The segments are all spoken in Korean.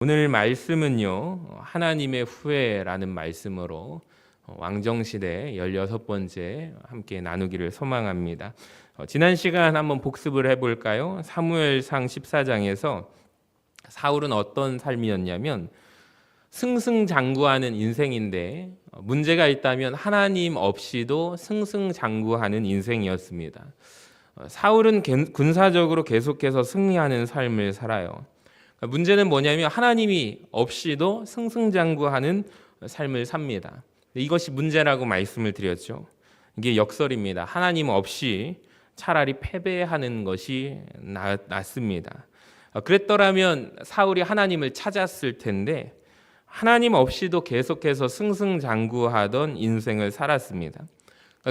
오늘 말씀은요, 하나님의 후회라는 말씀으로 왕정시대 16번째 함께 나누기를 소망합니다. 지난 시간 한번 복습을 해볼까요? 사무엘상 14장에서 사울은 어떤 삶이었냐면 승승장구하는 인생인데 문제가 있다면 하나님 없이도 승승장구하는 인생이었습니다. 사울은 군사적으로 계속해서 승리하는 삶을 살아요. 문제는 뭐냐면 하나님이 없이도 승승장구하는 삶을 삽니다. 이것이 문제라고 말씀을 드렸죠. 이게 역설입니다. 하나님 없이 차라리 패배하는 것이 낫습니다. 그랬더라면 사울이 하나님을 찾았을 텐데 하나님 없이도 계속해서 승승장구하던 인생을 살았습니다.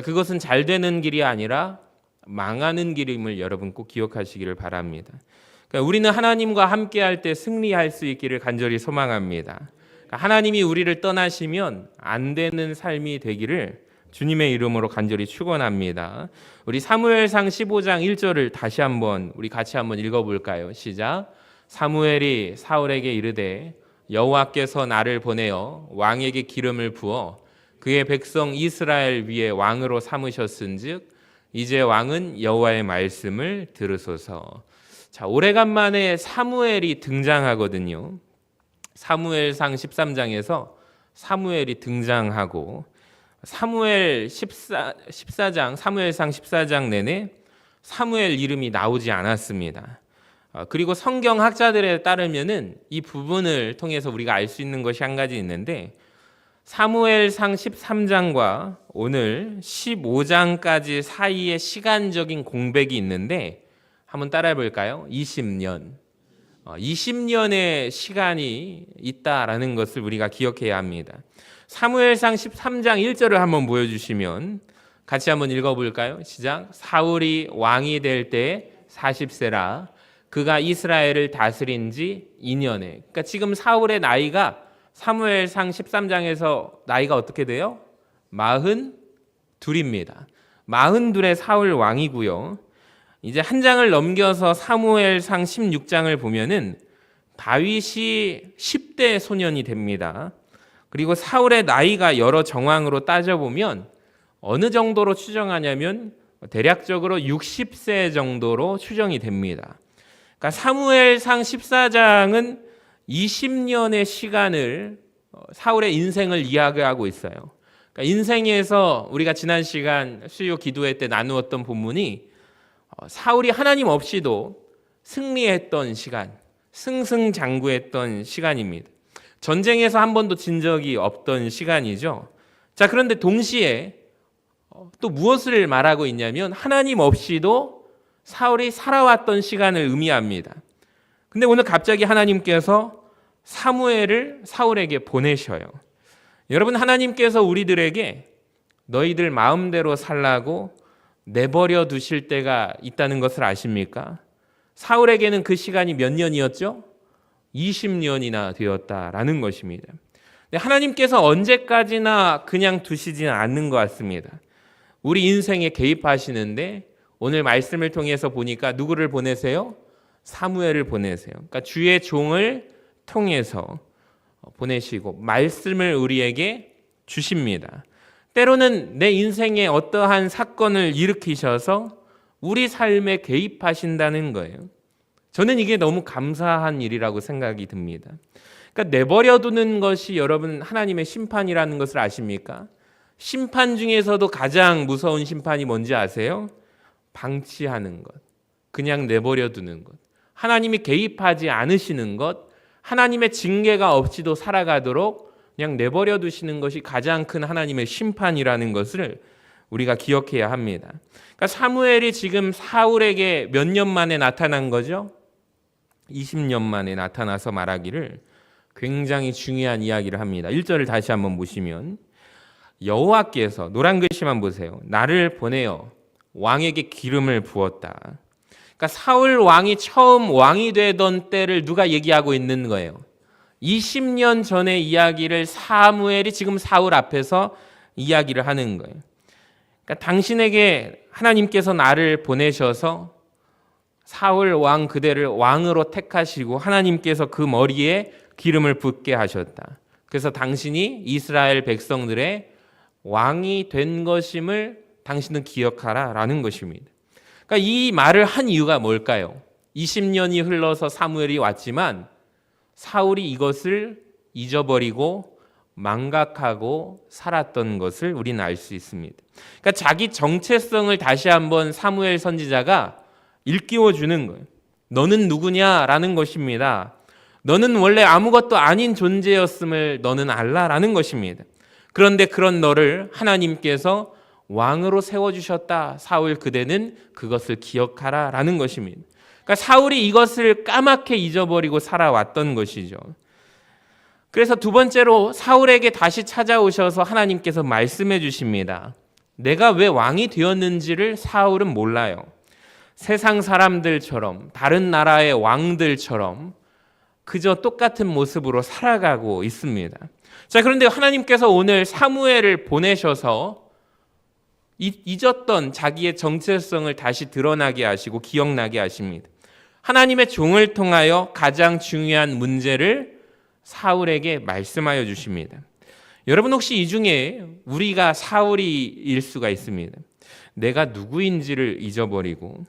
그것은 잘 되는 길이 아니라 망하는 길임을 여러분 꼭 기억하시기를 바랍니다. 우리는 하나님과 함께할 때 승리할 수 있기를 간절히 소망합니다. 하나님이 우리를 떠나시면 안 되는 삶이 되기를 주님의 이름으로 간절히 축원합니다. 우리 사무엘상 15장 1절을 다시 한번 우리 같이 한번 읽어볼까요? 시작. 사무엘이 사울에게 이르되 여호와께서 나를 보내어 왕에게 기름을 부어 그의 백성 이스라엘 위에 왕으로 삼으셨은즉 이제 왕은 여호와의 말씀을 들으소서. 자, 오래간만에 사무엘이 등장하거든요. 사무엘상 13장에서 사무엘이 등장하고 사무엘상 14장 내내 사무엘 이름이 나오지 않았습니다. 그리고 성경 학자들에 따르면은 이 부분을 통해서 우리가 알 수 있는 것이 한 가지 있는데 사무엘상 13장과 오늘 15장까지 사이에 시간적인 공백이 있는데 한번 따라해 볼까요? 20년. 20년의 시간이 있다라는 것을 우리가 기억해야 합니다. 사무엘상 13장 1절을 한번 보여주시면 같이 한번 읽어볼까요? 시작. 사울이 왕이 될 때 40세라 그가 이스라엘을 다스린 지 2년에. 그러니까 지금 사울의 나이가 사무엘상 13장에서 나이가 어떻게 돼요? 42입니다. 42의 사울 왕이고요. 이제 한 장을 넘겨서 사무엘상 16장을 보면은 다윗이 10대 소년이 됩니다. 그리고 사울의 나이가 여러 정황으로 따져보면 어느 정도로 추정하냐면 대략적으로 60세 정도로 추정이 됩니다. 그러니까 사무엘상 14장은 20년의 시간을 사울의 인생을 이야기하고 있어요. 그러니까 인생에서 우리가 지난 시간 수요 기도회 때 나누었던 본문이 사울이 하나님 없이도 승리했던 시간, 승승장구했던 시간입니다. 전쟁에서 한 번도 진 적이 없던 시간이죠. 자, 그런데 동시에 또 무엇을 말하고 있냐면 하나님 없이도 사울이 살아왔던 시간을 의미합니다. 근데 오늘 갑자기 하나님께서 사무엘을 사울에게 보내셔요. 여러분, 하나님께서 우리들에게 너희들 마음대로 살라고 내버려 두실 때가 있다는 것을 아십니까? 사울에게는 그 시간이 몇 년이었죠? 20년이나 되었다라는 것입니다. 하나님께서 언제까지나 그냥 두시지는 않는 것 같습니다. 우리 인생에 개입하시는데 오늘 말씀을 통해서 보니까 누구를 보내세요? 사무엘을 보내세요. 그러니까 주의 종을 통해서 보내시고 말씀을 우리에게 주십니다. 때로는 내 인생에 어떠한 사건을 일으키셔서 우리 삶에 개입하신다는 거예요. 저는 이게 너무 감사한 일이라고 생각이 듭니다. 그러니까 내버려두는 것이 여러분 하나님의 심판이라는 것을 아십니까? 심판 중에서도 가장 무서운 심판이 뭔지 아세요? 방치하는 것, 그냥 내버려두는 것, 하나님이 개입하지 않으시는 것, 하나님의 징계가 없이도 살아가도록 그냥 내버려 두시는 것이 가장 큰 하나님의 심판이라는 것을 우리가 기억해야 합니다. 그러니까 사무엘이 지금 사울에게 몇 년 만에 나타난 거죠? 20년 만에 나타나서 말하기를 굉장히 중요한 이야기를 합니다. 1절을 다시 한번 보시면 여호와께서, 노란 글씨만 보세요. 나를 보내어 왕에게 기름을 부었다. 그러니까 사울 왕이 처음 왕이 되던 때를 누가 얘기하고 있는 거예요? 20년 전의 이야기를 사무엘이 지금 사울 앞에서 이야기를 하는 거예요. 그러니까 당신에게 하나님께서 나를 보내셔서 사울 왕 그대를 왕으로 택하시고 하나님께서 그 머리에 기름을 붓게 하셨다. 그래서 당신이 이스라엘 백성들의 왕이 된 것임을 당신은 기억하라 라는 것입니다. 그러니까 이 말을 한 이유가 뭘까요? 20년이 흘러서 사무엘이 왔지만 사울이 이것을 잊어버리고 망각하고 살았던 것을 우리는 알 수 있습니다. 그러니까 자기 정체성을 다시 한번 사무엘 선지자가 일깨워 주는 거예요. 너는 누구냐라는 것입니다. 너는 원래 아무것도 아닌 존재였음을 너는 알라라는 것입니다. 그런데 그런 너를 하나님께서 왕으로 세워주셨다. 사울 그대는 그것을 기억하라라는 것입니다. 그러니까 사울이 이것을 까맣게 잊어버리고 살아왔던 것이죠. 그래서 두 번째로 사울에게 다시 찾아오셔서 하나님께서 말씀해 주십니다. 내가 왜 왕이 되었는지를 사울은 몰라요. 세상 사람들처럼 다른 나라의 왕들처럼 그저 똑같은 모습으로 살아가고 있습니다. 자, 그런데 하나님께서 오늘 사무엘을 보내셔서 잊었던 자기의 정체성을 다시 드러나게 하시고 기억나게 하십니다. 하나님의 종을 통하여 가장 중요한 문제를 사울에게 말씀하여 주십니다. 여러분 혹시 이 중에 우리가 사울이일 수가 있습니다. 내가 누구인지를 잊어버리고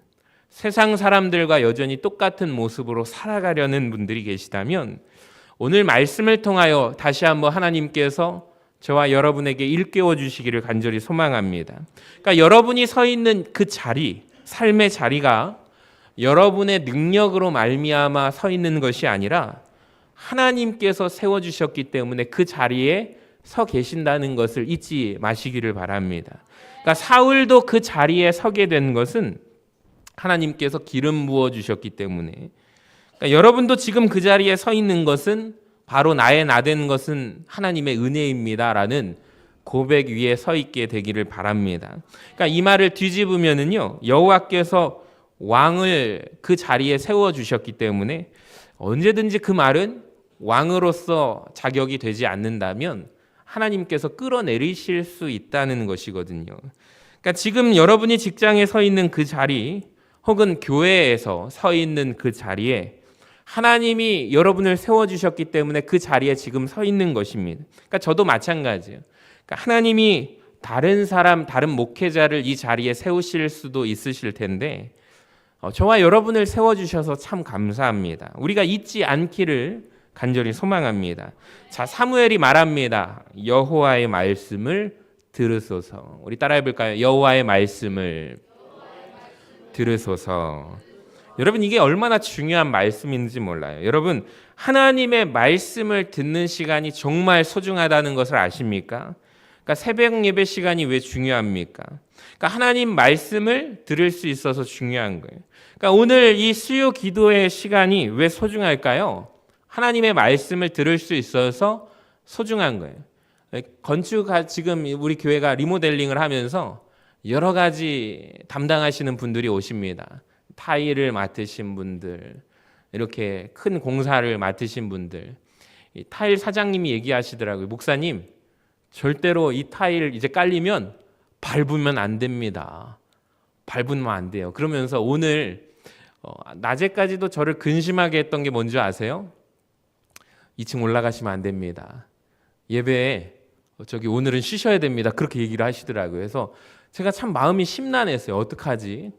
세상 사람들과 여전히 똑같은 모습으로 살아가려는 분들이 계시다면 오늘 말씀을 통하여 다시 한번 하나님께서 저와 여러분에게 일깨워 주시기를 간절히 소망합니다. 그러니까 여러분이 서 있는 그 자리, 삶의 자리가 여러분의 능력으로 말미암아 서 있는 것이 아니라 하나님께서 세워주셨기 때문에 그 자리에 서 계신다는 것을 잊지 마시기를 바랍니다. 그러니까 사울도 그 자리에 서게 된 것은 하나님께서 기름 부어주셨기 때문에, 그러니까 여러분도 지금 그 자리에 서 있는 것은 바로 나의 나된 것은 하나님의 은혜입니다라는 고백 위에 서 있게 되기를 바랍니다. 그러니까 이 말을 뒤집으면은요, 여호와께서 왕을 그 자리에 세워주셨기 때문에 언제든지 그 말은 왕으로서 자격이 되지 않는다면 하나님께서 끌어내리실 수 있다는 것이거든요. 그러니까 지금 여러분이 직장에 서 있는 그 자리 혹은 교회에서 서 있는 그 자리에 하나님이 여러분을 세워주셨기 때문에 그 자리에 지금 서 있는 것입니다. 그러니까 저도 마찬가지예요. 그러니까 하나님이 다른 사람, 다른 목회자를 이 자리에 세우실 수도 있으실 텐데 저와 여러분을 세워주셔서 참 감사합니다. 우리가 잊지 않기를 간절히 소망합니다. 자, 사무엘이 말합니다. 여호와의 말씀을 들으소서. 우리 따라해 볼까요? 여호와의 말씀을 들으소서. 여러분 이게 얼마나 중요한 말씀인지 몰라요. 여러분 하나님의 말씀을 듣는 시간이 정말 소중하다는 것을 아십니까? 그러니까 새벽 예배 시간이 왜 중요합니까? 그러니까 하나님 말씀을 들을 수 있어서 중요한 거예요. 그러니까 오늘 이 수요 기도의 시간이 왜 소중할까요? 하나님의 말씀을 들을 수 있어서 소중한 거예요. 지금 우리 교회가 리모델링을 하면서 여러 가지 담당하시는 분들이 오십니다. 타일을 맡으신 분들, 이렇게 큰 공사를 맡으신 분들, 이 타일 사장님이 얘기하시더라고요. 목사님, 절대로 이 타일 이제 깔리면 밟으면 안 됩니다. 밟으면 안 돼요. 그러면서 오늘 낮에까지도 저를 근심하게 했던 게 뭔지 아세요? 2층 올라가시면 안 됩니다. 예배에 오늘은 쉬셔야 됩니다. 그렇게 얘기를 하시더라고요. 그래서 제가 참 마음이 심란했어요. 어떡하지?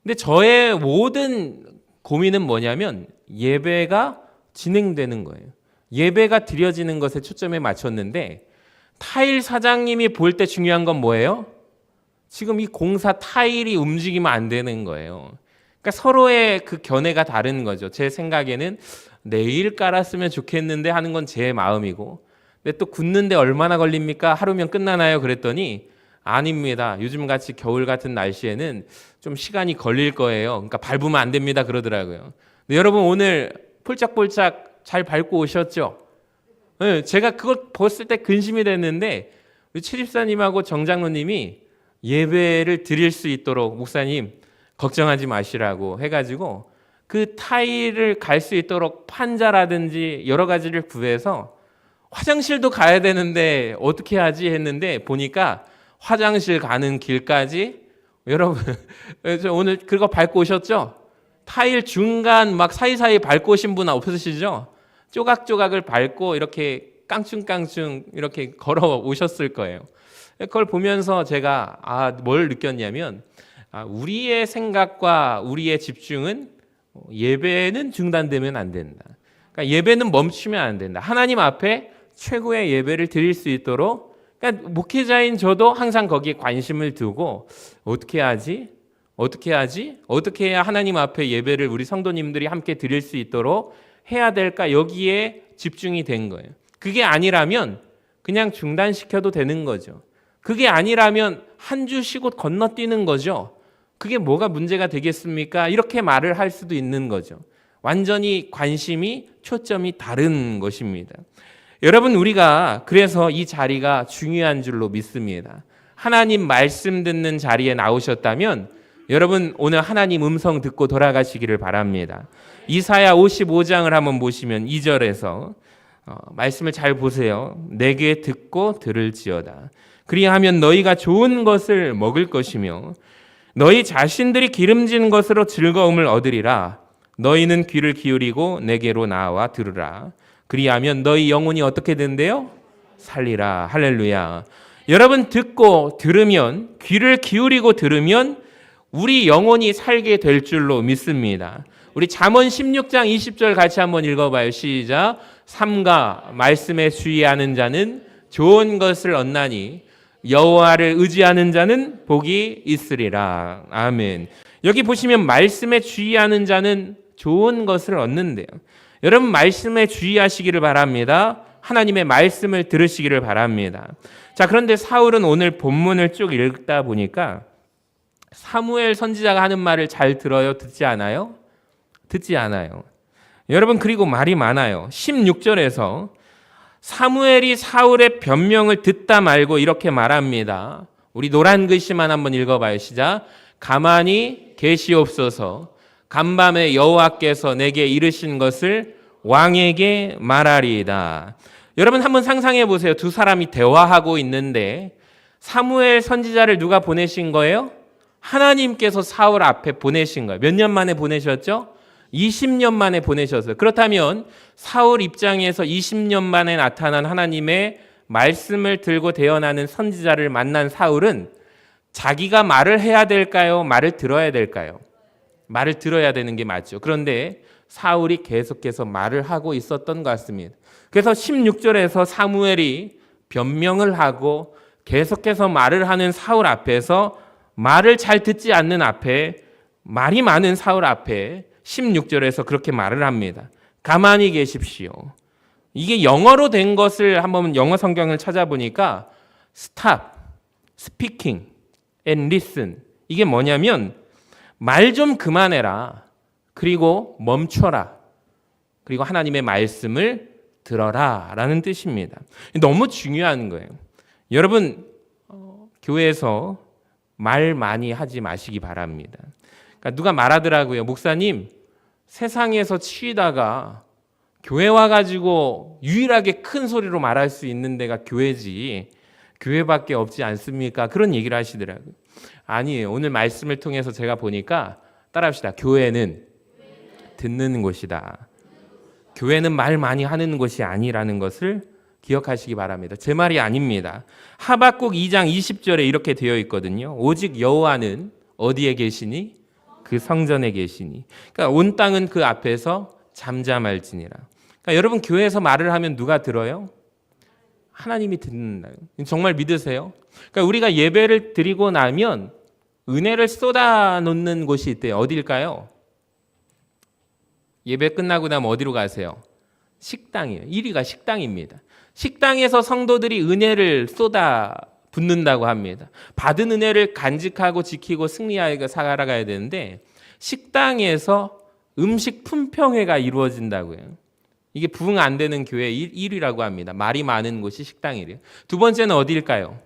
근데 저의 모든 고민은 뭐냐면 예배가 진행되는 거예요. 예배가 드려지는 것에 초점에 맞췄는데 타일 사장님이 볼 때 중요한 건 뭐예요? 지금 이 공사 타일이 움직이면 안 되는 거예요. 그러니까 서로의 그 견해가 다른 거죠. 제 생각에는 내일 깔았으면 좋겠는데 하는 건 제 마음이고, 근데 또 굳는데 얼마나 걸립니까? 하루면 끝나나요? 그랬더니 아닙니다. 요즘같이 겨울 같은 날씨에는 좀 시간이 걸릴 거예요. 그러니까 밟으면 안 됩니다. 그러더라고요. 근데 여러분 오늘 폴짝폴짝 잘 밟고 오셨죠? 네, 제가 그걸 봤을 때 근심이 됐는데 우리 최 집사님하고 정 장로님이 예배를 드릴 수 있도록 목사님 걱정하지 마시라고 해가지고 그 타일을 갈 수 있도록 판자라든지 여러 가지를 구해서 화장실도 가야 되는데 어떻게 하지 했는데 보니까 화장실 가는 길까지 여러분 오늘 그거 밟고 오셨죠? 타일 중간 막 사이사이 밟고 오신 분 없으시죠? 조각조각을 밟고 이렇게 깡충깡충 이렇게 걸어 오셨을 거예요. 그걸 보면서 제가 뭘 느꼈냐면 우리의 생각과 우리의 집중은 예배는 중단되면 안 된다. 그러니까 예배는 멈추면 안 된다. 하나님 앞에 최고의 예배를 드릴 수 있도록, 그러니까 목회자인 저도 항상 거기에 관심을 두고 어떻게 하지? 어떻게 해야 하나님 앞에 예배를 우리 성도님들이 함께 드릴 수 있도록 해야 될까? 여기에 집중이 된 거예요. 그게 아니라면 그냥 중단시켜도 되는 거죠. 그게 아니라면 한 주 쉬고 건너뛰는 거죠. 그게 뭐가 문제가 되겠습니까? 이렇게 말을 할 수도 있는 거죠. 완전히 관심이, 초점이 다른 것입니다. 여러분, 우리가 그래서 이 자리가 중요한 줄로 믿습니다. 하나님 말씀 듣는 자리에 나오셨다면 여러분 오늘 하나님 음성 듣고 돌아가시기를 바랍니다. 이사야 55장을 한번 보시면 2절에서 말씀을 잘 보세요. 내게 듣고 들을지어다. 그리하면 너희가 좋은 것을 먹을 것이며 너희 자신들이 기름진 것으로 즐거움을 얻으리라. 너희는 귀를 기울이고 내게로 나와 들으라. 그리하면 너희 영혼이 어떻게 된대요? 살리라. 할렐루야. 여러분, 듣고 들으면, 귀를 기울이고 들으면 우리 영혼이 살게 될 줄로 믿습니다. 우리 잠언 16장 20절 같이 한번 읽어봐요. 시작. 삼가 말씀에 주의하는 자는 좋은 것을 얻나니 여호와를 의지하는 자는 복이 있으리라. 아멘. 여기 보시면 말씀에 주의하는 자는 좋은 것을 얻는데요. 여러분, 말씀에 주의하시기를 바랍니다. 하나님의 말씀을 들으시기를 바랍니다. 자, 그런데 사울은 오늘 본문을 쭉 읽다 보니까 사무엘 선지자가 하는 말을 잘 들어요? 듣지 않아요? 듣지 않아요. 여러분, 그리고 말이 많아요. 16절에서 사무엘이 사울의 변명을 듣다 말고 이렇게 말합니다. 우리 노란 글씨만 한번 읽어봐요. 시작. 가만히 계시옵소서. 간밤에 여호와께서 내게 이르신 것을 왕에게 말하리이다. 여러분, 한번 상상해 보세요. 두 사람이 대화하고 있는데 사무엘 선지자를 누가 보내신 거예요? 하나님께서 사울 앞에 보내신 거예요. 몇 년 만에 보내셨죠? 20년 만에 보내셨어요. 그렇다면 사울 입장에서 20년 만에 나타난 하나님의 말씀을 들고 대언하는 선지자를 만난 사울은 자기가 말을 해야 될까요? 말을 들어야 될까요? 말을 들어야 되는 게 맞죠. 그런데 사울이 계속해서 말을 하고 있었던 것 같습니다. 그래서 16절에서 사무엘이 변명을 하고 계속해서 말을 하는 사울 앞에서 말을 잘 듣지 않는 앞에, 말이 많은 사울 앞에 16절에서 그렇게 말을 합니다. 가만히 계십시오. 이게 영어로 된 것을 한번 영어 성경을 찾아보니까 stop, speaking, and listen. 이게 뭐냐면 말 좀 그만해라. 그리고 멈춰라. 그리고 하나님의 말씀을 들어라 라는 뜻입니다. 너무 중요한 거예요. 여러분, 교회에서 말 많이 하지 마시기 바랍니다. 그러니까 누가 말하더라고요. 목사님, 세상에서 치이다가 교회 와가지고 유일하게 큰 소리로 말할 수 있는 데가 교회지 교회밖에 없지 않습니까? 그런 얘기를 하시더라고요. 아니에요. 오늘 말씀을 통해서 제가 보니까 따라합시다. 교회는 듣는 곳이다. 교회는 말 많이 하는 곳이 아니라는 것을 기억하시기 바랍니다. 제 말이 아닙니다. 하박국 2장 20절에 이렇게 되어 있거든요. 오직 여호와는 어디에 계시니? 그 성전에 계시니. 그러니까 온 땅은 그 앞에서 잠잠할지니라. 그러니까 여러분, 교회에서 말을 하면 누가 들어요? 하나님이 듣는다. 정말 믿으세요? 그러니까 우리가 예배를 드리고 나면 은혜를 쏟아놓는 곳이 있대요. 어딜까요? 예배 끝나고 나면 어디로 가세요? 식당이에요. 1위가 식당입니다. 식당에서 성도들이 은혜를 쏟아 붓는다고 합니다. 받은 은혜를 간직하고 지키고 승리하여 살아가야 되는데 식당에서 음식 품평회가 이루어진다고요. 이게 부응 안 되는 교회 1위라고 합니다. 말이 많은 곳이 식당이래요. 두 번째는 어디일까요?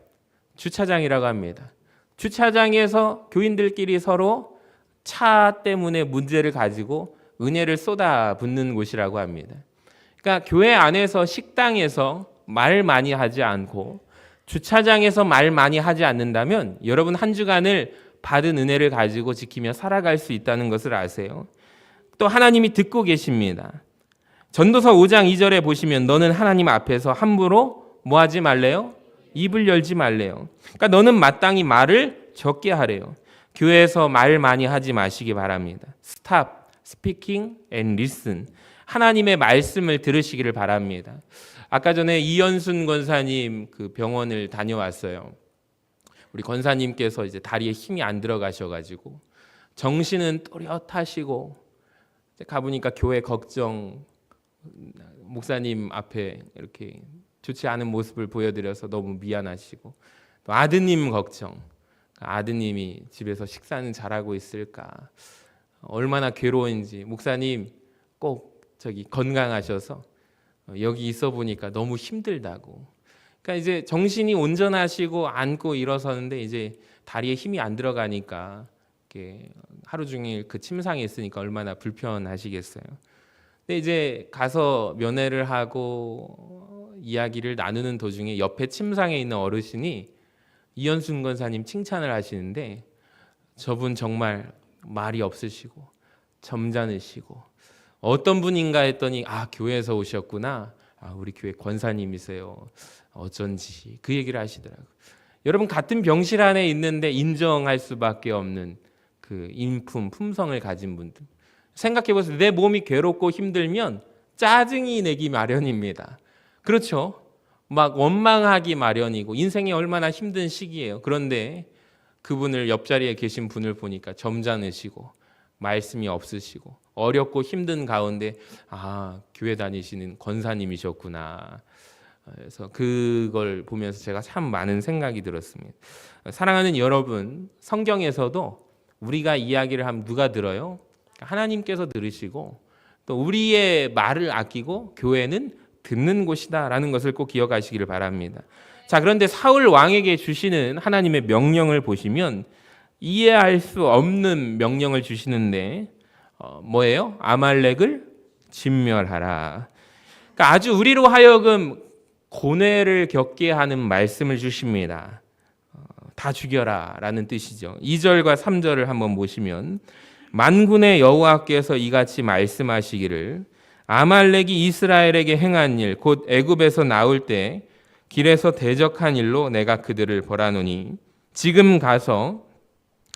주차장이라고 합니다. 주차장에서 교인들끼리 서로 차 때문에 문제를 가지고 은혜를 쏟아붓는 곳이라고 합니다. 그러니까 교회 안에서 식당에서 말 많이 하지 않고 주차장에서 말 많이 하지 않는다면 여러분 한 주간을 받은 은혜를 가지고 지키며 살아갈 수 있다는 것을 아세요? 또 하나님이 듣고 계십니다. 전도서 5장 2절에 보시면 너는 하나님 앞에서 함부로 뭐 하지 말래요? 입을 열지 말래요. 그러니까 너는 마땅히 말을 적게 하래요. 교회에서 말 많이 하지 마시기 바랍니다. Stop speaking and listen. 하나님의 말씀을 들으시기를 바랍니다. 아까 전에 이연순 권사님 그 병원을 다녀왔어요. 우리 권사님께서 이제 다리에 힘이 안 들어가셔가지고 정신은 또렷하시고 가보니까 교회 걱정, 목사님 앞에 이렇게 좋지 않은 모습을 보여드려서 너무 미안하시고 또 아드님 걱정, 아드님이 집에서 식사는 잘하고 있을까, 얼마나 괴로운지, 목사님 꼭 저기 건강하셔서 여기 있어 보니까 너무 힘들다고. 그러니까 이제 정신이 온전하시고 앉고 일어서는데 이제 다리에 힘이 안 들어가니까 이렇게 하루 종일 그 침상에 있으니까 얼마나 불편하시겠어요. 근데 이제 가서 면회를 하고 이야기를 나누는 도중에 옆에 침상에 있는 어르신이 이연순 권사님 칭찬을 하시는데 저분 정말 말이 없으시고 점잖으시고 어떤 분인가 했더니 교회에서 오셨구나. 우리 교회 권사님이세요. 어쩐지 그 얘기를 하시더라고요. 여러분 같은 병실 안에 있는데 인정할 수밖에 없는 그 인품, 품성을 가진 분들. 생각해 보세요. 내 몸이 괴롭고 힘들면 짜증이 내기 마련입니다. 그렇죠? 막 원망하기 마련이고 인생이 얼마나 힘든 시기예요. 그런데 그분을 옆자리에 계신 분을 보니까 점잖으시고 말씀이 없으시고 어렵고 힘든 가운데 교회 다니시는 권사님이셨구나. 그래서 그걸 보면서 제가 참 많은 생각이 들었습니다. 사랑하는 여러분, 성경에서도 우리가 이야기를 하면 누가 들어요? 하나님께서 들으시고 또 우리의 말을 아끼고 교회는 듣는 곳이다라는 것을 꼭 기억하시기를 바랍니다. 자, 그런데 사울 왕에게 주시는 하나님의 명령을 보시면 이해할 수 없는 명령을 주시는데 뭐예요? 아말렉을 진멸하라. 그러니까 아주 우리로 하여금 고뇌를 겪게 하는 말씀을 주십니다. 다 죽여라 라는 뜻이죠. 2절과 3절을 한번 보시면 만군의 여호와께서 이같이 말씀하시기를 아말렉이 이스라엘에게 행한 일 곧 애굽에서 나올 때 길에서 대적한 일로 내가 그들을 벌하노니 지금 가서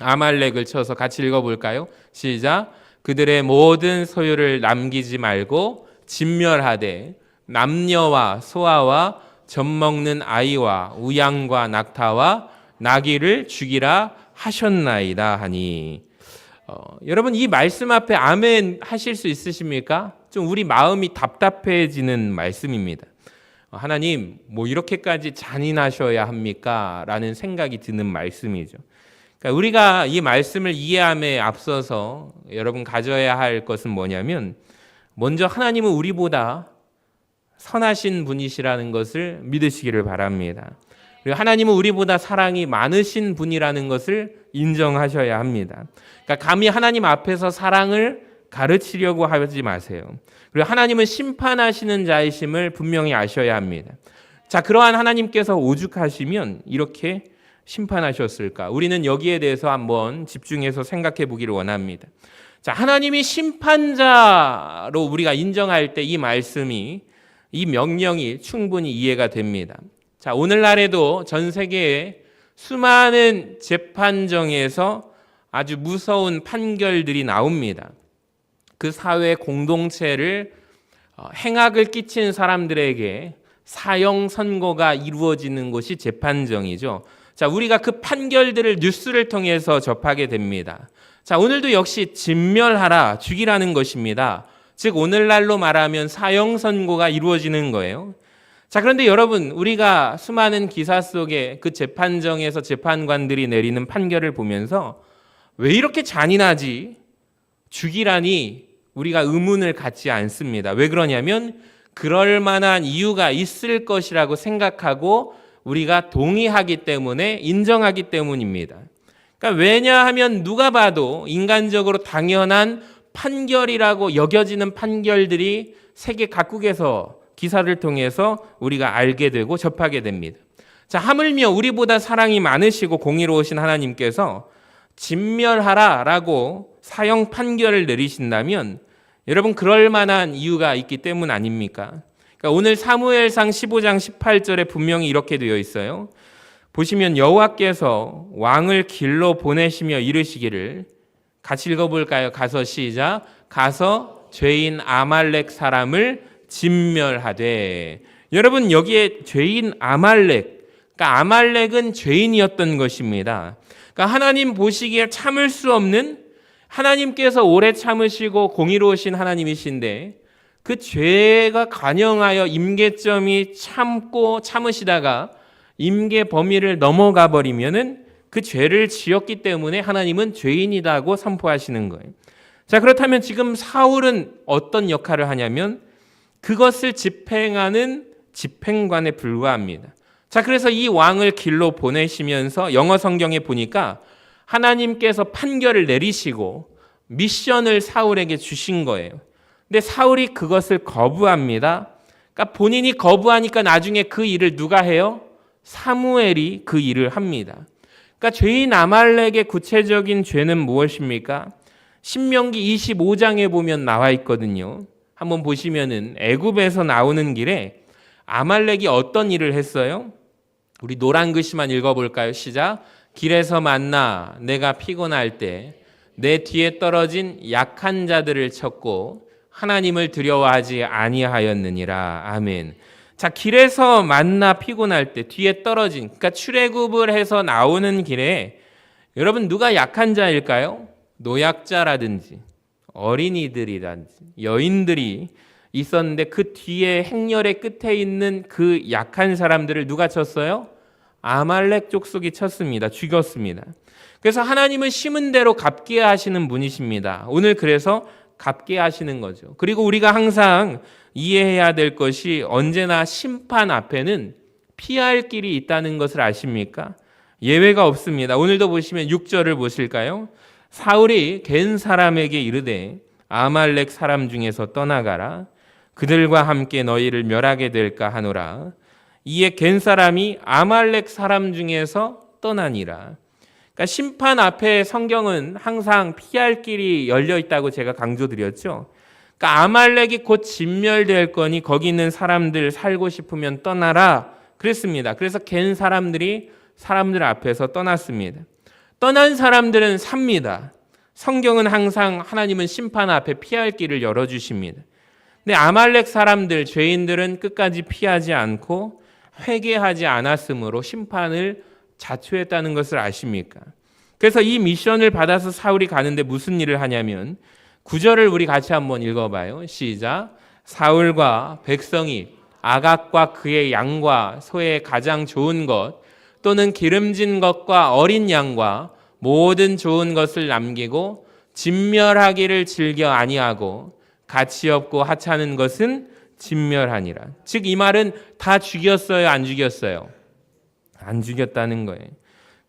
아말렉을 쳐서 같이 읽어볼까요? 시작. 그들의 모든 소유를 남기지 말고 진멸하되 남녀와 소아와 젖먹는 아이와 우양과 낙타와 나귀를 죽이라 하셨나이다 하니. 여러분 이 말씀 앞에 아멘 하실 수 있으십니까? 좀 우리 마음이 답답해지는 말씀입니다. 하나님 뭐 이렇게까지 잔인하셔야 합니까? 라는 생각이 드는 말씀이죠. 그러니까 우리가 이 말씀을 이해함에 앞서서 여러분 가져야 할 것은 뭐냐면 먼저 하나님은 우리보다 선하신 분이시라는 것을 믿으시기를 바랍니다. 그리고 하나님은 우리보다 사랑이 많으신 분이라는 것을 인정하셔야 합니다. 그러니까 감히 하나님 앞에서 사랑을 가르치려고 하지 마세요. 그리고 하나님은 심판하시는 자이심을 분명히 아셔야 합니다. 자, 그러한 하나님께서 오죽하시면 이렇게 심판하셨을까? 우리는 여기에 대해서 한번 집중해서 생각해 보기를 원합니다. 자, 하나님이 심판자로 우리가 인정할 때 이 말씀이, 이 명령이 충분히 이해가 됩니다. 자, 오늘날에도 전 세계에 수많은 재판정에서 아주 무서운 판결들이 나옵니다. 그 사회 공동체를 행악을 끼친 사람들에게 사형 선고가 이루어지는 곳이 재판정이죠. 자, 우리가 그 판결들을 뉴스를 통해서 접하게 됩니다. 자, 오늘도 역시 진멸하라, 죽이라는 것입니다. 즉 오늘날로 말하면 사형 선고가 이루어지는 거예요. 자, 그런데 여러분, 우리가 수많은 기사 속에 그 재판정에서 재판관들이 내리는 판결을 보면서 왜 이렇게 잔인하지? 죽이라니 우리가 의문을 갖지 않습니다. 왜 그러냐면 그럴 만한 이유가 있을 것이라고 생각하고 우리가 동의하기 때문에, 인정하기 때문입니다. 그러니까 왜냐하면 누가 봐도 인간적으로 당연한 판결이라고 여겨지는 판결들이 세계 각국에서 기사를 통해서 우리가 알게 되고 접하게 됩니다. 자, 하물며 우리보다 사랑이 많으시고 공의로우신 하나님께서 진멸하라라고 사형 판결을 내리신다면 여러분 그럴 만한 이유가 있기 때문 아닙니까? 그러니까 오늘 사무엘상 15장 18절에 분명히 이렇게 되어 있어요. 보시면 여호와께서 왕을 길로 보내시며 이르시기를, 같이 읽어볼까요? 가서 시작. 가서 죄인 아말렉 사람을 진멸하되. 여러분 여기에 죄인 아말렉, 그러니까 아말렉은 죄인이었던 것입니다. 그러니까 하나님 보시기에 참을 수 없는, 하나님께서 오래 참으시고 공의로우신 하나님이신데 그 죄가 관영하여 임계점이 참고 참으시다가 임계 범위를 넘어가 버리면은 그 죄를 지었기 때문에 하나님은 죄인이라고 선포하시는 거예요. 자, 그렇다면 지금 사울은 어떤 역할을 하냐면 그것을 집행하는 집행관에 불과합니다. 자, 그래서 이 왕을 길로 보내시면서 영어 성경에 보니까 하나님께서 판결을 내리시고 미션을 사울에게 주신 거예요. 근데 사울이 그것을 거부합니다. 그러니까 본인이 거부하니까 나중에 그 일을 누가 해요? 사무엘이 그 일을 합니다. 그러니까 죄인 아말렉의 구체적인 죄는 무엇입니까? 신명기 25장에 보면 나와 있거든요. 한번 보시면은 애굽에서 나오는 길에 아말렉이 어떤 일을 했어요? 우리 노란 글씨만 읽어볼까요? 시작. 길에서 만나 내가 피곤할 때 내 뒤에 떨어진 약한 자들을 쳤고 하나님을 두려워하지 아니하였느니라. 아멘. 자, 길에서 만나 피곤할 때 뒤에 떨어진, 그러니까 출애굽을 해서 나오는 길에 여러분 누가 약한 자일까요? 노약자라든지 어린이들이라든지 여인들이 있었는데 그 뒤에 행렬의 끝에 있는 그 약한 사람들을 누가 쳤어요? 아말렉 족속이 쳤습니다. 죽였습니다. 그래서 하나님은 심은 대로 갚게 하시는 분이십니다. 오늘 그래서 갚게 하시는 거죠. 그리고 우리가 항상 이해해야 될 것이 언제나 심판 앞에는 피할 길이 있다는 것을 아십니까? 예외가 없습니다. 오늘도 보시면 6절을 보실까요? 사울이 겐 사람에게 이르되 아말렉 사람 중에서 떠나가라. 그들과 함께 너희를 멸하게 될까 하노라. 이에 겐 사람이 아말렉 사람 중에서 떠나니라. 그러니까 심판 앞에 성경은 항상 피할 길이 열려 있다고 제가 강조드렸죠. 그러니까 아말렉이 곧 진멸될 거니 거기 있는 사람들 살고 싶으면 떠나라 그랬습니다. 그래서 겐 사람들이 사람들 앞에서 떠났습니다. 떠난 사람들은 삽니다. 성경은 항상 하나님은 심판 앞에 피할 길을 열어주십니다. 근데 아말렉 사람들, 죄인들은 끝까지 피하지 않고 회개하지 않았으므로 심판을 자초했다는 것을 아십니까? 그래서 이 미션을 받아서 사울이 가는데 무슨 일을 하냐면 9절을 우리 같이 한번 읽어봐요. 시작. 사울과 백성이 아각과 그의 양과 소의 가장 좋은 것 또는 기름진 것과 어린 양과 모든 좋은 것을 남기고 진멸하기를 즐겨 아니하고 가치 없고 하찮은 것은 진멸하니라. 즉 이 말은 다 죽였어요, 안 죽였어요? 안 죽였다는 거예요.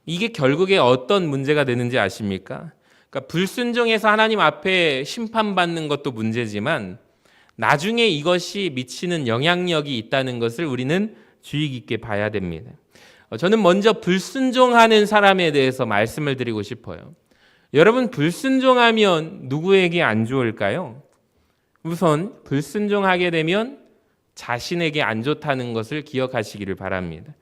이게 결국에 어떤 문제가 되는지 아십니까? 그러니까 불순종해서 하나님 앞에 심판받는 것도 문제지만 나중에 이것이 미치는 영향력이 있다는 것을 우리는 주의 깊게 봐야 됩니다. 저는 먼저 불순종하는 사람에 대해서 말씀을 드리고 싶어요. 여러분 불순종하면 누구에게 안 좋을까요? 우선 불순종하게 되면 자신에게 안 좋다는 것을 기억하시기를 바랍니다.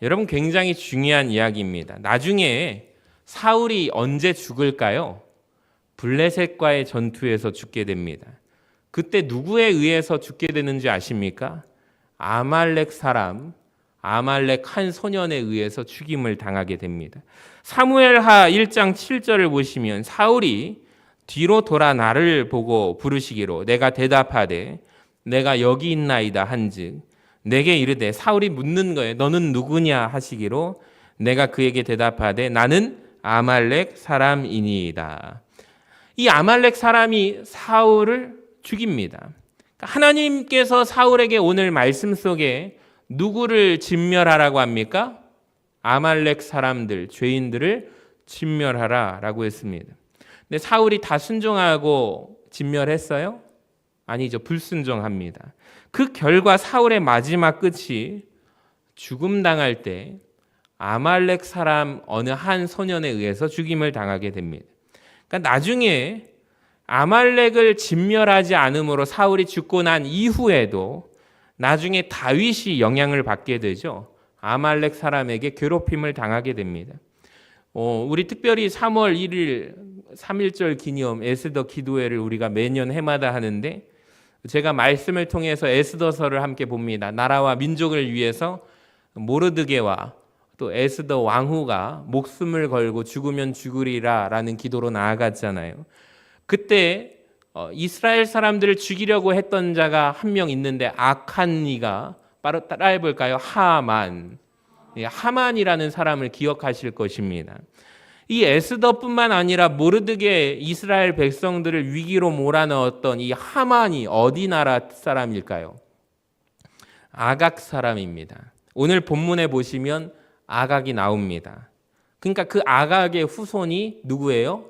여러분 굉장히 중요한 이야기입니다. 나중에 사울이 언제 죽을까요? 블레셋과의 전투에서 죽게 됩니다. 그때 누구에 의해서 죽게 되는지 아십니까? 아말렉 사람, 아말렉 한 소년에 의해서 죽임을 당하게 됩니다. 사무엘하 1장 7절을 보시면 사울이 뒤로 돌아 나를 보고 부르시기로 내가 대답하되 내가 여기 있나이다 한즉 내게 이르되 사울이 묻는 거예요. 너는 누구냐 하시기로 내가 그에게 대답하되 나는 아말렉 사람이니이다. 이 아말렉 사람이 사울을 죽입니다. 하나님께서 사울에게 오늘 말씀 속에 누구를 진멸하라고 합니까? 아말렉 사람들, 죄인들을 진멸하라라고 했습니다. 근데 사울이 다 순종하고 진멸했어요? 아니죠. 불순종합니다. 그 결과 사울의 마지막 끝이 죽음 당할 때 아말렉 사람 어느 한 소년에 의해서 죽임을 당하게 됩니다. 그러니까 나중에 아말렉을 진멸하지 않음으로 사울이 죽고 난 이후에도 나중에 다윗이 영향을 받게 되죠. 아말렉 사람에게 괴롭힘을 당하게 됩니다. 우리 특별히 3월 1일 3.1절 기념 에스더 기도회를 우리가 매년 해마다 하는데, 제가 말씀을 통해서 에스더서를 함께 봅니다. 나라와 민족을 위해서 모르드게와 또 에스더 왕후가 목숨을 걸고 죽으면 죽으리라 라는 기도로 나아갔잖아요. 그때 이스라엘 사람들을 죽이려고 했던 자가 한 명 있는데, 악한 이가 바로 따라해 볼까요? 하만. 하만이라는 사람을 기억하실 것입니다. 이 에스더뿐만 아니라 모르드게 이스라엘 백성들을 위기로 몰아넣었던 이 하만이 어디 나라 사람일까요? 아각 사람입니다. 오늘 본문에 보시면 아각이 나옵니다. 그러니까 그 아각의 후손이 누구예요?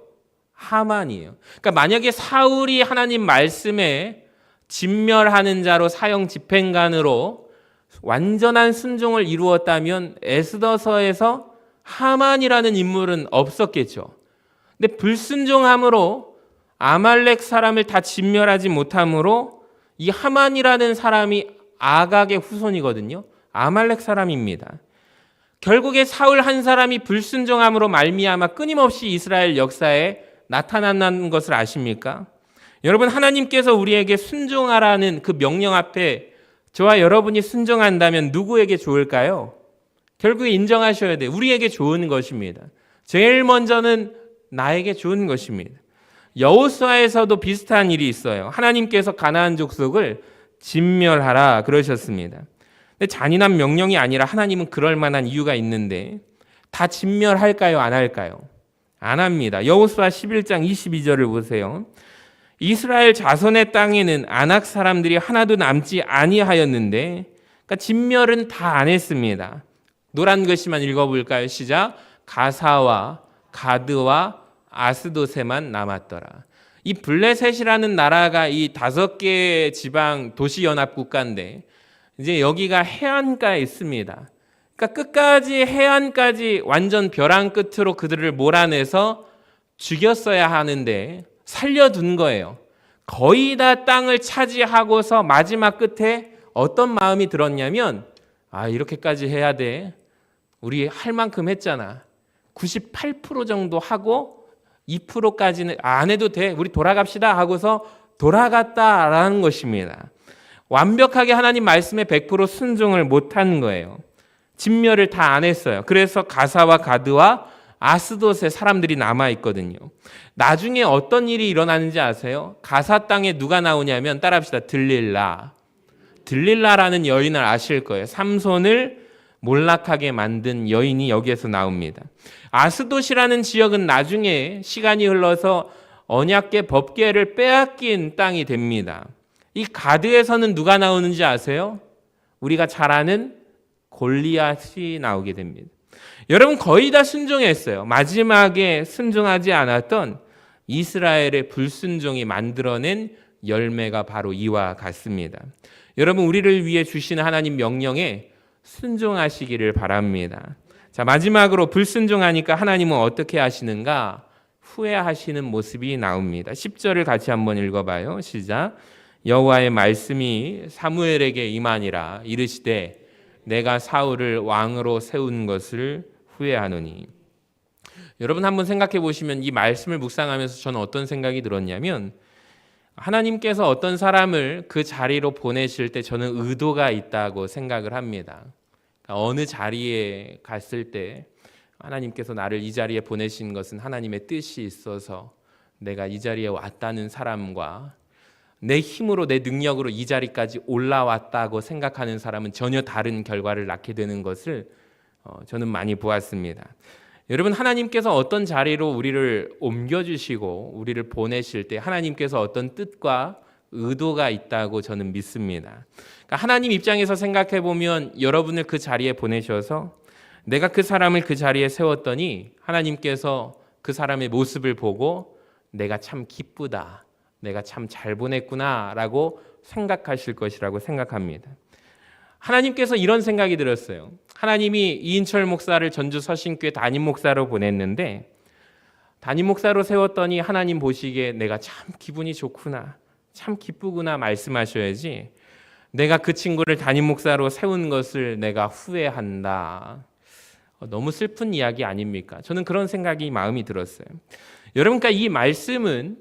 하만이에요. 그러니까 만약에 사울이 하나님 말씀에 진멸하는 자로 사형 집행관으로 완전한 순종을 이루었다면 에스더서에서 하만이라는 인물은 없었겠죠. 근데 불순종함으로 아말렉 사람을 다 진멸하지 못함으로 이 하만이라는 사람이 아각의 후손이거든요. 아말렉 사람입니다. 결국에 사울 한 사람이 불순종함으로 말미암아 끊임없이 이스라엘 역사에 나타난다는 것을 아십니까? 여러분, 하나님께서 우리에게 순종하라는 그 명령 앞에 저와 여러분이 순종한다면 누구에게 좋을까요? 결국에 인정하셔야 돼요. 우리에게 좋은 것입니다. 제일 먼저는 나에게 좋은 것입니다. 여호수아에서도 비슷한 일이 있어요. 하나님께서 가나안 족속을 진멸하라 그러셨습니다. 근데 잔인한 명령이 아니라 하나님은 그럴 만한 이유가 있는데, 다 진멸할까요? 안 할까요? 안 합니다. 여호수아 11장 22절을 보세요. 이스라엘 자손의 땅에는 아낙 사람들이 하나도 남지 아니하였는데, 그러니까 진멸은 다 안 했습니다. 노란 글씨만 읽어볼까요? 시작. 가사와 가드와 아스도세만 남았더라. 이 블레셋이라는 나라가 이 5개의 지방 도시연합 국가인데, 이제 여기가 해안가에 있습니다. 그러니까 끝까지 해안까지 완전 벼랑 끝으로 그들을 몰아내서 죽였어야 하는데 살려둔 거예요. 거의 다 땅을 차지하고서 마지막 끝에 어떤 마음이 들었냐면, 이렇게까지 해야 돼. 우리 할 만큼 했잖아. 98% 정도 하고 2%까지는 안 해도 돼. 우리 돌아갑시다 하고서 돌아갔다라는 것입니다. 완벽하게 하나님 말씀에 100% 순종을 못한 거예요. 진멸을 다 안 했어요. 그래서 가사와 가드와 아스돗에 사람들이 남아있거든요. 나중에 어떤 일이 일어나는지 아세요? 가사 땅에 누가 나오냐면, 따라합시다. 들릴라라는 여인을 아실 거예요. 삼손을 몰락하게 만든 여인이 여기에서 나옵니다. 아스돗이라는 지역은 나중에 시간이 흘러서 언약궤 법궤를 빼앗긴 땅이 됩니다. 이 가드에서는 누가 나오는지 아세요? 우리가 잘 아는 골리앗이 나오게 됩니다. 여러분, 거의 다 순종했어요. 마지막에 순종하지 않았던 이스라엘의 불순종이 만들어낸 열매가 바로 이와 같습니다. 여러분, 우리를 위해 주시는 하나님 명령에 순종하시기를 바랍니다. 자, 마지막으로 불순종하니까 하나님은 어떻게 하시는가? 후회하시는 모습이 나옵니다. 10절을 같이 한번 읽어봐요. 시작. 여호와의 말씀이 사무엘에게 임하니라. 이르시되 내가 사울을 왕으로 세운 것을 후회하노니. 여러분, 한번 생각해 보시면 이 말씀을 묵상하면서 저는 어떤 생각이 들었냐면, 하나님께서 어떤 사람을 그 자리로 보내실 때 저는 의도가 있다고 생각을 합니다. 그러니까 어느 자리에 갔을 때 하나님께서 나를 이 자리에 보내신 것은 하나님의 뜻이 있어서 내가 이 자리에 왔다는 사람과 내 힘으로 내 능력으로 이 자리까지 올라왔다고 생각하는 사람은 전혀 다른 결과를 낳게 되는 것을 저는 많이 보았습니다. 여러분, 하나님께서 어떤 자리로 우리를 옮겨주시고 우리를 보내실 때 하나님께서 어떤 뜻과 의도가 있다고 저는 믿습니다. 그러니까 하나님 입장에서 생각해 보면 여러분을 그 자리에 보내셔서 내가 그 사람을 그 자리에 세웠더니 하나님께서 그 사람의 모습을 보고 내가 참 기쁘다, 내가 참 잘 보냈구나 라고 생각하실 것이라고 생각합니다. 하나님께서 이런 생각이 들었어요. 하나님이 이인철 목사를 전주 서신교회 담임 목사로 보냈는데 담임 목사로 세웠더니 하나님 보시기에 내가 참 기분이 좋구나, 참 기쁘구나 말씀하셔야지, 내가 그 친구를 담임 목사로 세운 것을 내가 후회한다. 너무 슬픈 이야기 아닙니까? 저는 그런 생각이 마음이 들었어요. 여러분, 그러니까 이 말씀은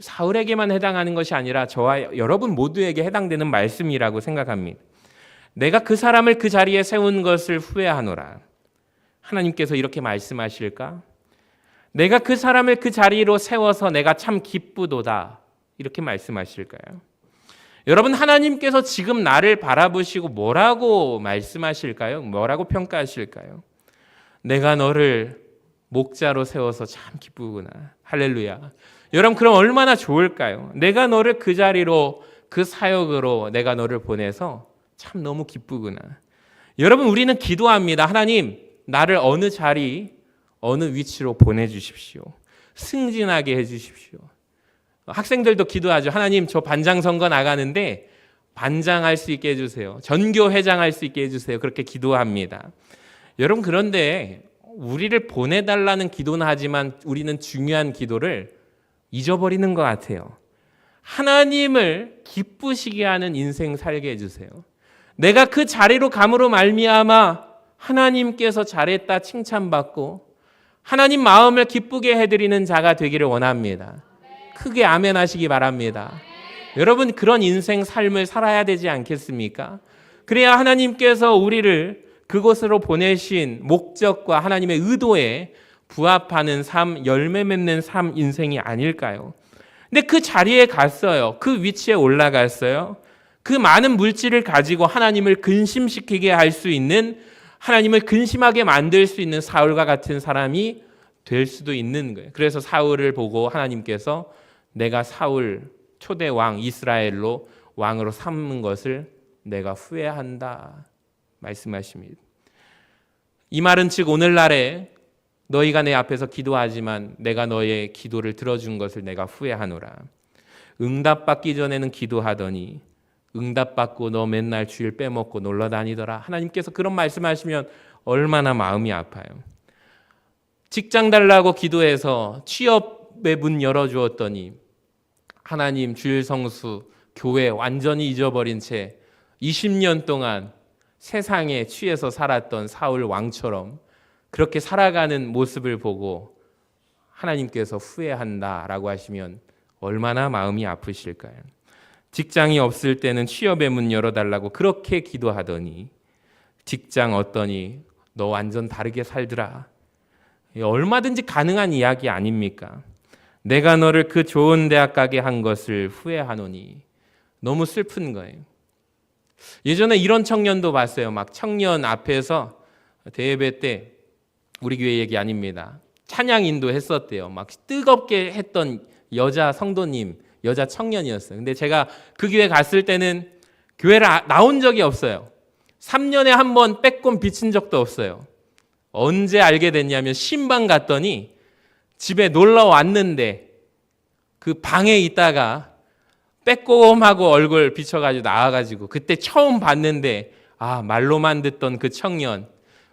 사울에게만 해당하는 것이 아니라 저와 여러분 모두에게 해당되는 말씀이라고 생각합니다. 내가 그 사람을 그 자리에 세운 것을 후회하노라. 하나님께서 이렇게 말씀하실까? 내가 그 사람을 그 자리로 세워서 내가 참 기쁘도다. 이렇게 말씀하실까요? 여러분, 하나님께서 지금 나를 바라보시고 뭐라고 말씀하실까요? 뭐라고 평가하실까요? 내가 너를 목자로 세워서 참 기쁘구나. 할렐루야. 여러분, 그럼 얼마나 좋을까요? 내가 너를 그 자리로, 그 사역으로 내가 너를 보내서 참 너무 기쁘구나. 여러분, 우리는 기도합니다. 하나님, 나를 어느 자리, 어느 위치로 보내주십시오. 승진하게 해주십시오. 학생들도 기도하죠. 하나님, 저 반장 선거 나가는데 반장할 수 있게 해주세요. 전교회장할 수 있게 해주세요. 그렇게 기도합니다. 여러분, 그런데 우리를 보내달라는 기도는 하지만 우리는 중요한 기도를 잊어버리는 것 같아요. 하나님을 기쁘시게 하는 인생 살게 해주세요. 내가 그 자리로 감으로 말미암아 하나님께서 잘했다 칭찬받고 하나님 마음을 기쁘게 해드리는 자가 되기를 원합니다. 크게 아멘 하시기 바랍니다. 여러분, 그런 인생 삶을 살아야 되지 않겠습니까? 그래야 하나님께서 우리를 그곳으로 보내신 목적과 하나님의 의도에 부합하는 삶, 열매 맺는 삶 인생이 아닐까요? 근데 그 자리에 갔어요. 그 위치에 올라갔어요. 그 많은 물질을 가지고 하나님을 근심시키게 할 수 있는, 하나님을 근심하게 만들 수 있는 사울과 같은 사람이 될 수도 있는 거예요. 그래서 사울을 보고 하나님께서 내가 사울 초대 왕 이스라엘로 왕으로 삼는 것을 내가 후회한다 말씀하십니다. 이 말은 즉 오늘날에 너희가 내 앞에서 기도하지만 내가 너의 기도를 들어준 것을 내가 후회하노라. 응답받기 전에는 기도하더니 응답받고 너 맨날 주일 빼먹고 놀러 다니더라. 하나님께서 그런 말씀하시면 얼마나 마음이 아파요. 직장 달라고 기도해서 취업의 문 열어주었더니 하나님 주일 성수 교회 완전히 잊어버린 채 20년 동안 세상에 취해서 살았던 사울 왕처럼 그렇게 살아가는 모습을 보고 하나님께서 후회한다라고 하시면 얼마나 마음이 아프실까요? 직장이 없을 때는 취업의 문 열어달라고 그렇게 기도하더니 직장 얻더니 너 완전 다르게 살더라. 얼마든지 가능한 이야기 아닙니까? 내가 너를 그 좋은 대학 가게 한 것을 후회하노니. 너무 슬픈 거예요. 예전에 이런 청년도 봤어요. 막 청년 앞에서 대예배 때 우리 교회 얘기 아닙니다. 찬양 인도했었대요. 막 뜨겁게 했던 여자 성도님, 여자 청년이었어요. 근데 제가 그 교회 갔을 때는 교회를 나온 적이 없어요. 3년에 한 번 빼꼼 비친 적도 없어요. 언제 알게 됐냐면 신방 갔더니 집에 놀러 왔는데 그 방에 있다가 빼꼼하고 얼굴 비춰가지고 나와가지고 그때 처음 봤는데 말로만 듣던 그 청년,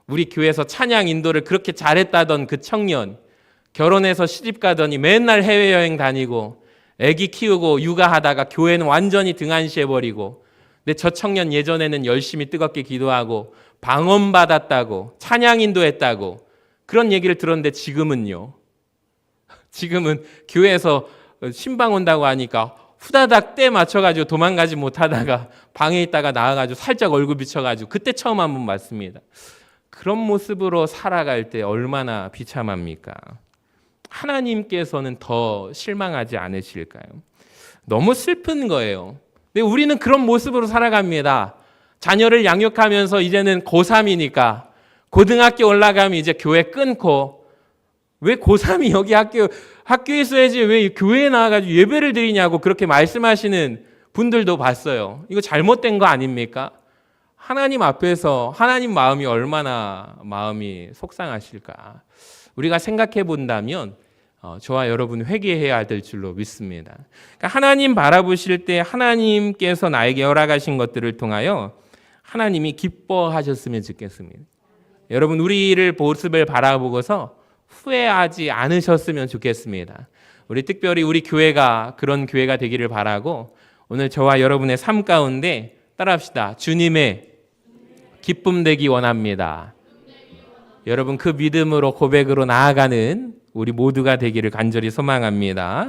우리 교회에서 찬양 인도를 그렇게 잘했다던 그 청년, 결혼해서 시집 가더니 맨날 해외여행 다니고 애기 키우고 육아하다가 교회는 완전히 등한시해버리고, 근데 저 청년 예전에는 열심히 뜨겁게 기도하고 방언 받았다고 찬양 인도했다고 그런 얘기를 들었는데 지금은요. 지금은 교회에서 신방 온다고 하니까 후다닥 때 맞춰가지고 도망가지 못하다가 방에 있다가 나와가지고 살짝 얼굴 비춰가지고 그때 처음 한번 봤습니다. 그런 모습으로 살아갈 때 얼마나 비참합니까? 하나님께서는 더 실망하지 않으실까요? 너무 슬픈 거예요. 근데 우리는 그런 모습으로 살아갑니다. 자녀를 양육하면서 이제는 고3이니까 고등학교 올라가면 이제 교회 끊고, 왜 고3이 여기 학교에 있어야지 왜 교회에 나와가지고 예배를 드리냐고 그렇게 말씀하시는 분들도 봤어요. 이거 잘못된 거 아닙니까? 하나님 앞에서 하나님 마음이 얼마나 마음이 속상하실까. 우리가 생각해 본다면 저와 여러분 회개해야 될 줄로 믿습니다. 그러니까 하나님 바라보실 때 하나님께서 나에게 허락하신 것들을 통하여 하나님이 기뻐하셨으면 좋겠습니다. 여러분, 우리를 모습을 바라보고서 후회하지 않으셨으면 좋겠습니다. 우리 특별히 우리 교회가 그런 교회가 되기를 바라고 오늘 저와 여러분의 삶 가운데 따라합시다. 주님의 기쁨 되기 원합니다. 여러분 그 믿음으로 고백으로 나아가는 우리 모두가 되기를 간절히 소망합니다.